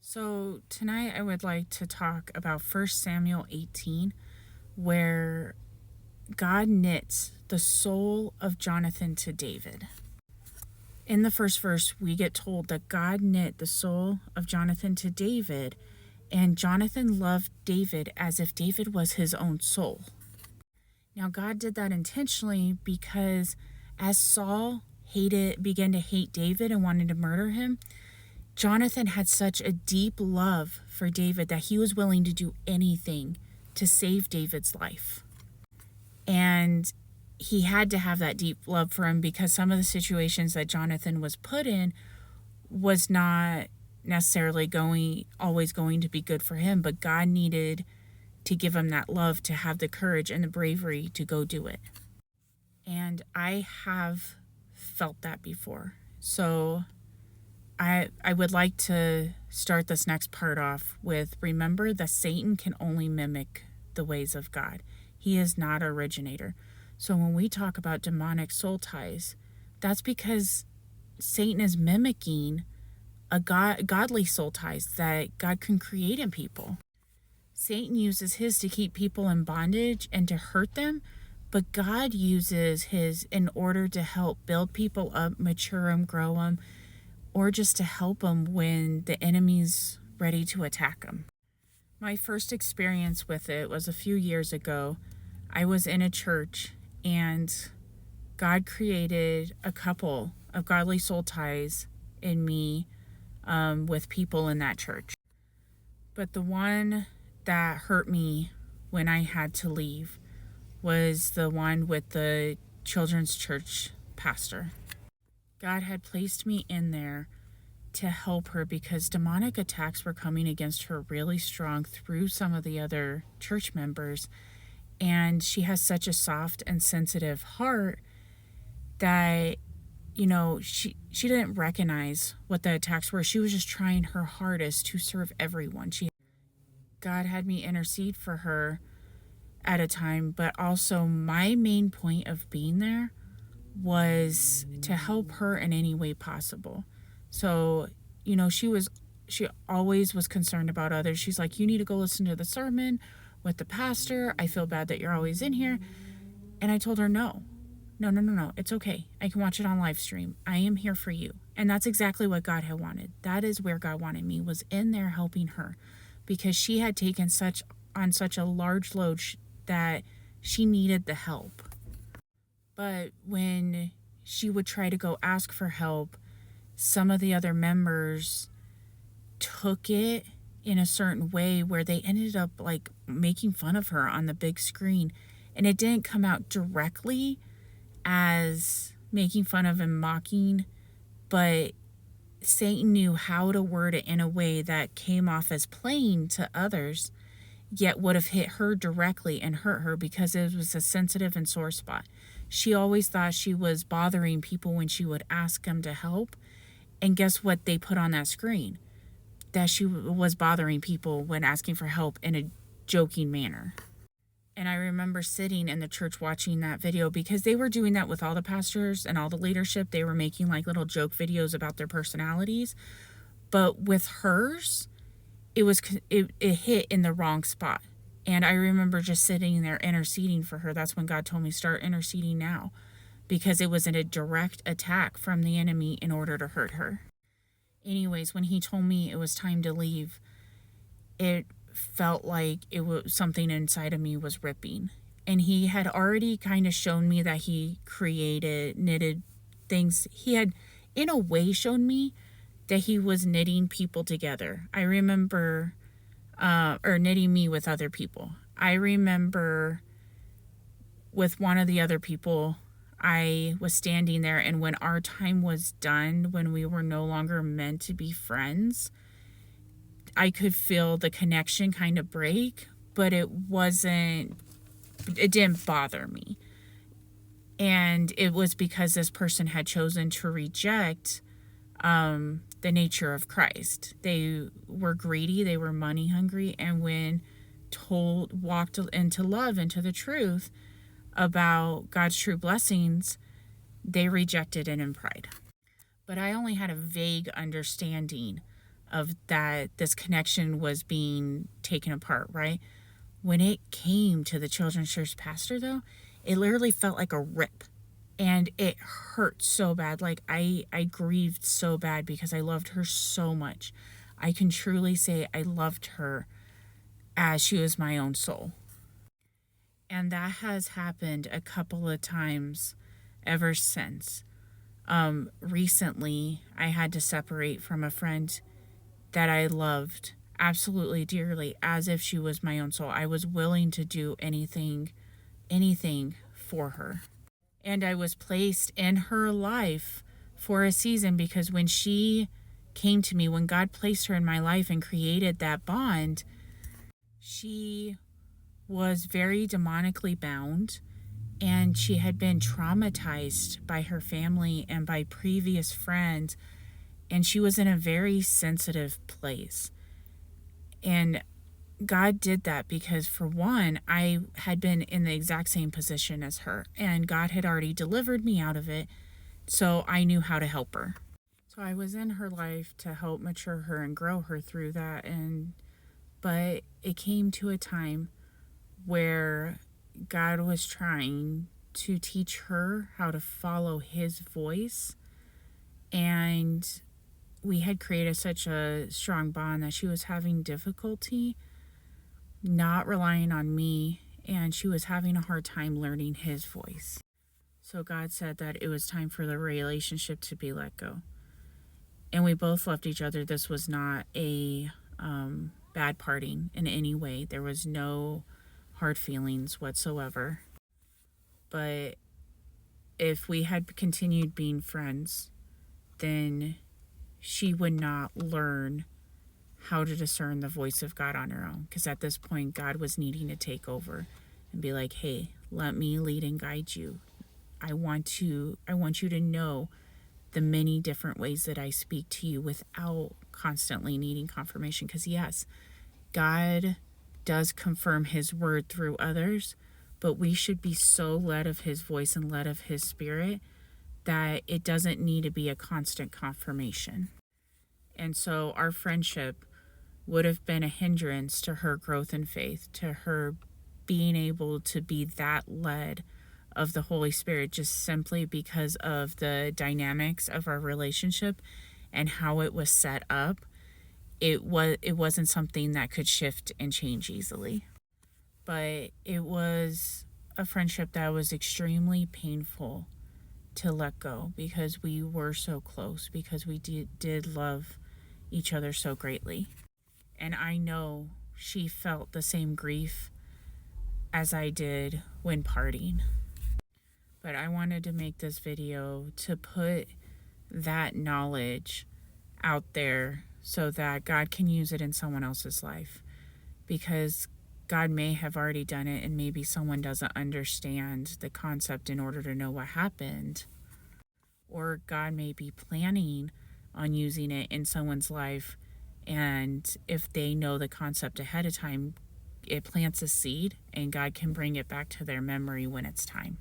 So tonight I would like to talk about 1 Samuel 18, where God knits the soul of Jonathan to David. In the first verse, we get told that God knit the soul of Jonathan to David, and Jonathan loved David as if David was his own soul. Now, God did that intentionally because as Saul began to hate David and wanted to murder him, Jonathan had such a deep love for David that he was willing to do anything to save David's life. And he had to have that deep love for him because some of the situations that Jonathan was put in was not necessarily always going to be good for him, but God needed to give him that love to have the courage and the bravery to go do it. And I have felt that before. So I would like to start this next part off with remember that Satan can only mimic the ways of God. He is not an originator. So when we talk about demonic soul ties, that's because Satan is mimicking godly soul ties that God can create in people. Satan uses his to keep people in bondage and to hurt them, but God uses his in order to help build people up, mature them, grow them, or just to help them when the enemy's ready to attack them. My first experience with it was a few years ago. I was in a church and God created a couple of godly soul ties in me with people in that church. But the one that hurt me when I had to leave was the one with the children's church pastor. God had placed me in there to help her because demonic attacks were coming against her really strong through some of the other church members. And she has such a soft and sensitive heart that, she didn't recognize what the attacks were. She was just trying her hardest to serve everyone. God had me intercede for her at a time, but also my main point of being there was to help her in any way possible. So, she always was concerned about others. She's like, you need to go listen to the sermon with the pastor. I feel bad that you're always in here. And I told her, no. It's okay. I can watch it on live stream. I am here for you. And that's exactly what God had wanted. That is where God wanted me, was in there helping her, because she had taken such a large load that she needed the help. But when she would try to go ask for help, some of the other members took it in a certain way where they ended up like making fun of her on the big screen. And it didn't come out directly as making fun of and mocking, but Satan knew how to word it in a way that came off as playing to others, yet would have hit her directly and hurt her because it was a sensitive and sore spot. She always thought she was bothering people when she would ask them to help. And guess what they put on that screen? That she was bothering people when asking for help in a joking manner. And I remember sitting in the church watching that video because they were doing that with all the pastors and all the leadership. They were making like little joke videos about their personalities. But with hers, it hit in the wrong spot. And I remember just sitting there interceding for her. That's when God told me, start interceding now, because it was in a direct attack from the enemy in order to hurt her. Anyways, when he told me it was time to leave, it felt like something inside of me was ripping. And he had already kind of shown me that he knitted things. He had, in a way, shown me that he was knitting people together. I remember, or knitting me with other people. I remember with one of the other people, I was standing there, and when our time was done, when we were no longer meant to be friends, I could feel the connection kind of break, but it didn't bother me. And it was because this person had chosen to reject the nature of Christ. They were greedy, they were money hungry, and when walked into love, into the truth about God's true blessings, they rejected it in pride. But I only had a vague understanding of that this connection was being taken apart, right? When it came to the children's church pastor, though, it literally felt like a rip. And it hurt so bad. Like, I grieved so bad because I loved her so much. I can truly say I loved her as she was my own soul. And that has happened a couple of times ever since. Recently, I had to separate from a friend that I loved absolutely dearly, as if she was my own soul. I was willing to do anything for her. And I was placed in her life for a season, because when she came to me, when God placed her in my life and created that bond, she was very demonically bound, and she had been traumatized by her family and by previous friends, and she was in a very sensitive place. And God did that because, for one, I had been in the exact same position as her, and God had already delivered me out of it, so I knew how to help her. So I was in her life to help mature her and grow her through that. But it came to a time where God was trying to teach her how to follow his voice, and we had created such a strong bond that she was having difficulty not relying on me, and she was having a hard time learning his voice. So God said that it was time for the relationship to be let go. And we both loved each other. This was not a bad parting in any way. There was no hard feelings whatsoever. But if we had continued being friends, then she would not learn how to discern the voice of God on her own. Because at this point, God was needing to take over and be like, hey, let me lead and guide you. I want you to know the many different ways that I speak to you without constantly needing confirmation. Because yes, God does confirm his word through others, but we should be so led of his voice and led of his spirit that it doesn't need to be a constant confirmation. And so our friendship would have been a hindrance to her growth in faith, to her being able to be that led of the Holy Spirit, just simply because of the dynamics of our relationship and how it was set up. It wasn't something that could shift and change easily. But it was a friendship that was extremely painful to let go, because we were so close, because we did love each other so greatly. And I know she felt the same grief as I did when parting. But I wanted to make this video to put that knowledge out there so that God can use it in someone else's life. Because God may have already done it, and maybe someone doesn't understand the concept in order to know what happened. Or God may be planning on using it in someone's life, and if they know the concept ahead of time, it plants a seed, and God can bring it back to their memory when it's time.